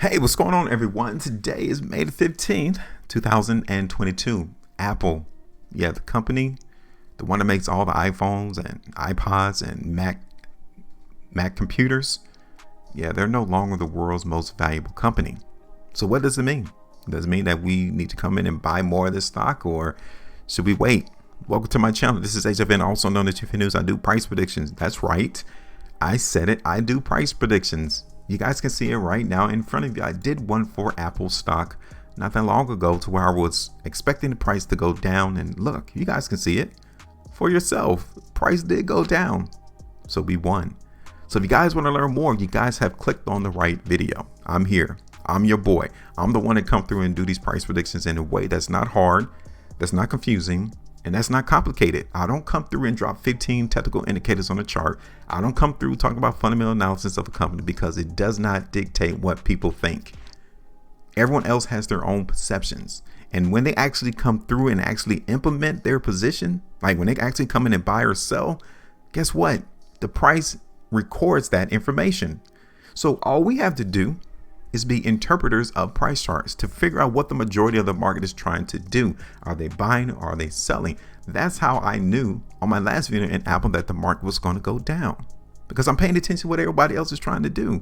Hey, what's going on, everyone? Today is May the 15th, 2022. Apple, yeah, the company, the one that makes all the iPhones and iPods and Mac computers, yeah, they're no longer the world's most valuable company. So what does it mean? Does it mean that we need to come in and buy more of this stock, or should we wait? Welcome to my channel. This is HueFin, also known as HueFin News. I do price predictions. That's right. I said it. I do price predictions. You guys can see it right now in front of you. I did one for Apple stock not that long ago, to where I was expecting the price to go down, and look, you guys can see it for yourself. Price did go down, so we won. So if you guys want to learn more, you guys have clicked on the right video. I'm here. I'm your boy. I'm the one that come through and do these price predictions in a way that's not hard, that's not confusing, and that's not complicated. I don't come through and drop 15 technical indicators on a chart. I don't come through talking about fundamental analysis of a company, because it does not dictate what people think. Everyone else has their own perceptions. And when they actually come through and actually implement their position, like when they actually come in and buy or sell, guess what? The price records that information. So all we have to do is be interpreters of price charts to figure out what the majority of the market is trying to do. Are they buying or are they selling? That's how I knew on my last video in Apple that the market was going to go down, because I'm paying attention to what everybody else is trying to do.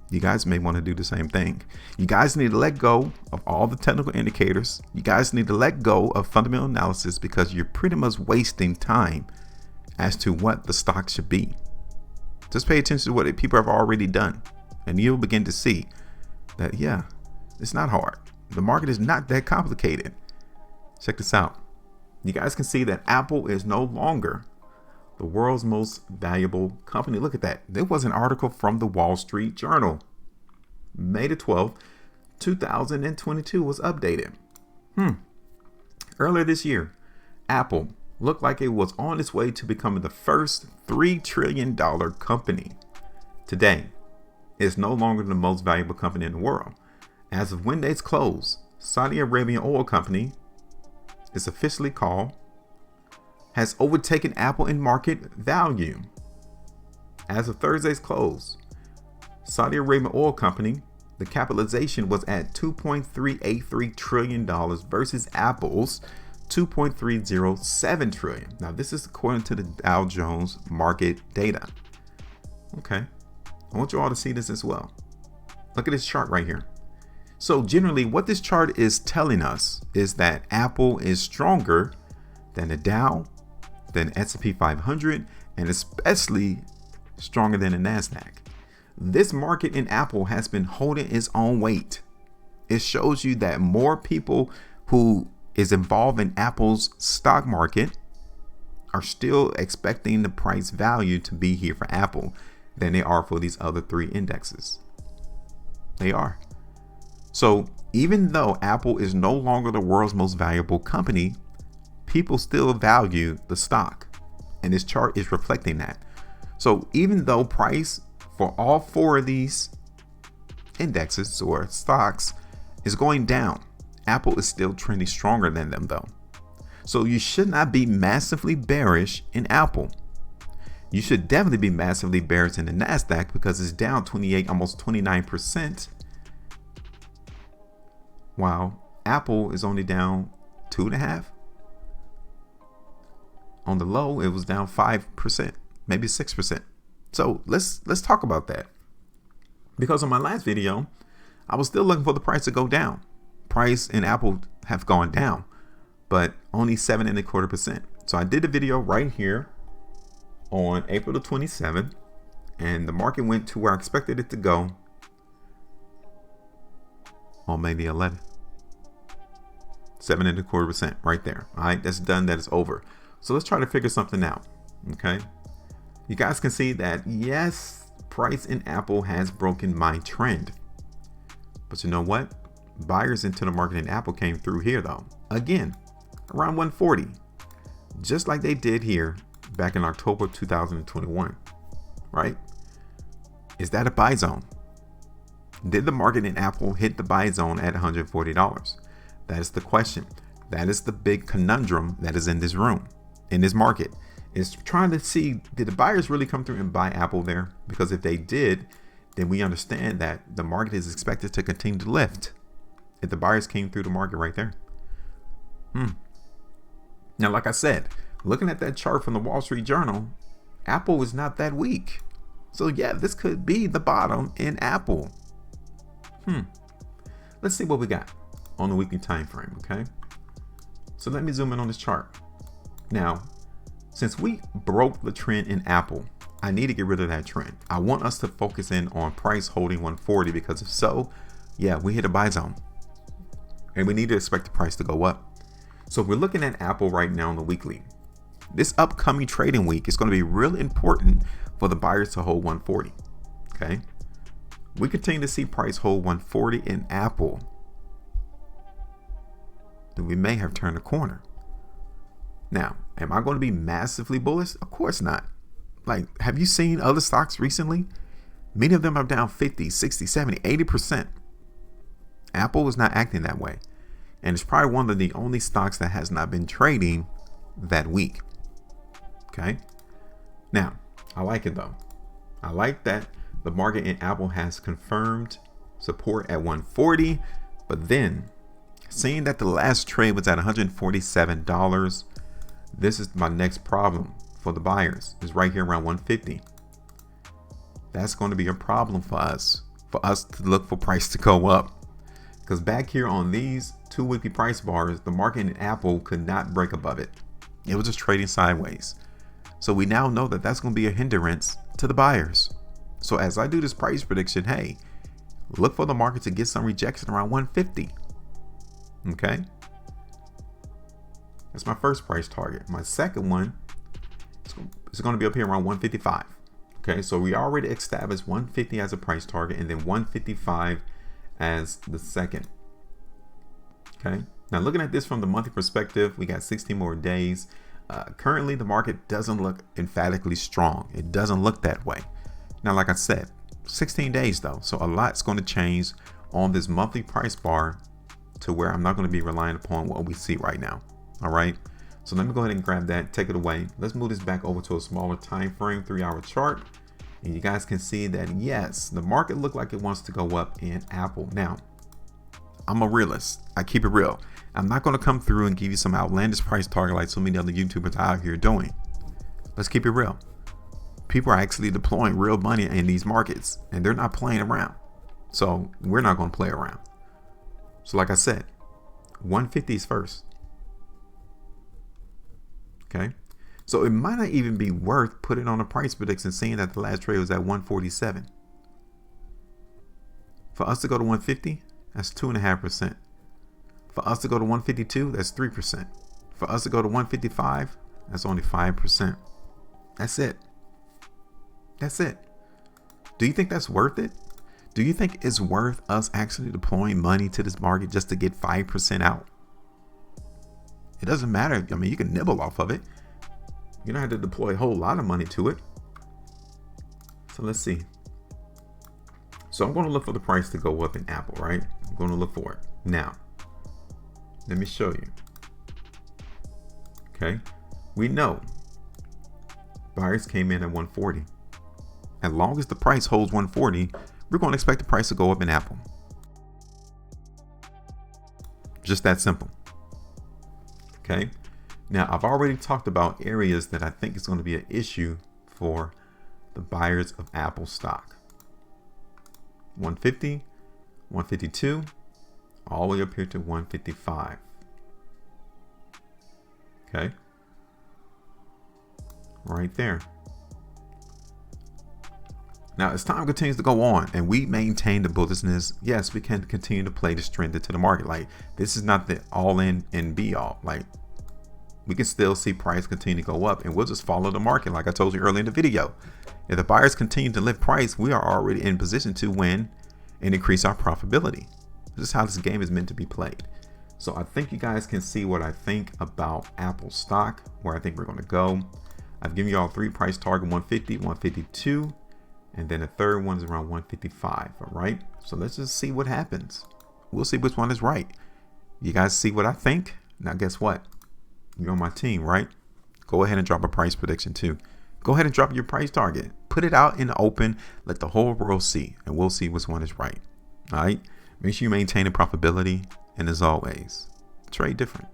You guys may want to do the same thing. You guys need to let go of all the technical indicators. You guys need to let go of fundamental analysis, because you're pretty much wasting time as to what the stock should be. Just pay attention to what people have already done, and you'll begin to see that, yeah, it's not hard. The market is not that complicated. Check this out. You guys can see that Apple is no longer the world's most valuable company. Look at that. There was an article from the Wall Street Journal. May the 12th, 2022 was updated. Earlier this year, Apple looked like it was on its way to becoming the first $3 trillion company. Today, it's no longer the most valuable company in the world. As of Wednesday's close, Saudi Arabian oil company is officially called, has overtaken Apple in market value. As of Thursday's close, Saudi Arabian oil company, the capitalization was at $2.383 trillion versus Apple's $2.307 trillion. Now, this is according to the Dow Jones market data. Okay. I want you all to see this as well. Look at this chart right here. So generally, what this chart is telling us is that Apple is stronger than the Dow, than S&P 500, and especially stronger than the NASDAQ. This market in Apple has been holding its own weight. It shows you that more people who is involved in Apple's stock market are still expecting the price value to be here for Apple than they are for these other three indexes. They are. So even though Apple is no longer the world's most valuable company, people still value the stock, and this chart is reflecting that. So even though price for all four of these indexes or stocks is going down, Apple is still trending stronger than them though. So you should not be massively bearish in Apple. You should definitely be massively bearish in the NASDAQ, because it's down 28, almost 29%. While Apple is only down 2.5%. On the low, it was down 5%, maybe 6%. So let's talk about that. Because on my last video, I was still looking for the price to go down. Price in Apple have gone down, but only 7.25%. So I did a video right here on April the 27th, and the market went to where I expected it to go on May the 11th. 7.25% right there. All right, that's done. That is over. So let's try to figure something out. Okay, you guys can see that, yes, price in Apple has broken my trend, but you know what? Buyers into the market in Apple came through here though, again around 140, just like they did here back in October 2021, right? Is that a buy zone? Did the market in Apple hit the buy zone at $140? That is the question. That is the big conundrum that is in this room, in this market. Is trying to see, did the buyers really come through and buy Apple there? Because if they did, then we understand that the market is expected to continue to lift if the buyers came through the market right there. Now, like I said, looking at that chart from the Wall Street Journal, Apple is not that weak. So yeah, this could be the bottom in Apple. Let's see what we got on the weekly time frame, okay? So let me zoom in on this chart. Now, since we broke the trend in Apple, I need to get rid of that trend. I want us to focus in on price holding 140, because if so, yeah, we hit a buy zone. And we need to expect the price to go up. So if we're looking at Apple right now on the weekly, this upcoming trading week is going to be real important for the buyers to hold 140. Okay. We continue to see price hold 140 in Apple, then we may have turned a corner. Now, am I going to be massively bullish? Of course not. Like, have you seen other stocks recently? Many of them are down 50, 60, 70, 80%. Apple is not acting that way. And it's probably one of the only stocks that has not been trading that week. Okay. Now, I like it though. I like that the market in Apple has confirmed support at 140, but then seeing that the last trade was at $147, this is my next problem for the buyers, is right here around 150. That's going to be a problem for us to look for price to go up. Because back here on these 2 weekly price bars, the market in Apple could not break above it. It was just trading sideways. So we now know that that's going to be a hindrance to the buyers. So as I do this price prediction, hey, look for the market to get some rejection around 150. Okay. That's my first price target. My second one is going to be up here around 155. Okay. So we already established 150 as a price target and then 155 as the second. Okay. Now looking at this from the monthly perspective, we got 16 more days. Currently, the market doesn't look emphatically strong. It doesn't look that way. Now, like I said, 16 days though. So a lot's going to change on this monthly price bar to where I'm not going to be relying upon what we see right now. All right. So let me go ahead and grab that, take it away. Let's move this back over to a smaller time frame, 3-hour chart. And you guys can see that, yes, the market looked like it wants to go up in Apple. Now, I'm a realist. I keep it real. I'm not going to come through and give you some outlandish price target like so many other YouTubers out here doing. Let's keep it real. People are actually deploying real money in these markets and they're not playing around. So we're not going to play around. So like I said, 150 is first. Okay. So it might not even be worth putting on a price prediction saying that the last trade was at 147. For us to go to 150, that's 2.5%. For us to go to 152, that's 3%. For us to go to 155, that's only 5%. That's it. That's it. Do you think that's worth it? Do you think it's worth us actually deploying money to this market just to get 5% out? It doesn't matter. I mean, you can nibble off of it. You don't have to deploy a whole lot of money to it. So let's see. So I'm going to look for the price to go up in Apple, right? I'm going to look for it. Now, let me show you. Okay. We know buyers came in at 140. As long as the price holds 140, we're going to expect the price to go up in Apple. Just that simple. Okay. Now, I've already talked about areas that I think is going to be an issue for the buyers of Apple stock. 150, 152, all the way up here to 155. Okay. Right there. Now, as time continues to go on and we maintain the bullishness, yes, we can continue to play this trend into the market. Like, this is not the all in and be all. Like, we can still see price continue to go up and we'll just follow the market. Like I told you earlier in the video, if the buyers continue to lift price, we are already in position to win and increase our profitability. This is how this game is meant to be played. So I think you guys can see what I think about Apple stock, where I think we're going to go. I've given you all 3 price target, 150, 152, and then the third one is around 155. All right. So let's just see what happens. We'll see which one is right. You guys see what I think? Now, guess what? You're on my team, right? Go ahead and drop a price prediction too, Go ahead and drop your price target. Put it out in the open. Let the whole world see, and we'll see which one is right. All right. Make sure you maintain a profitability. And as always, trade different.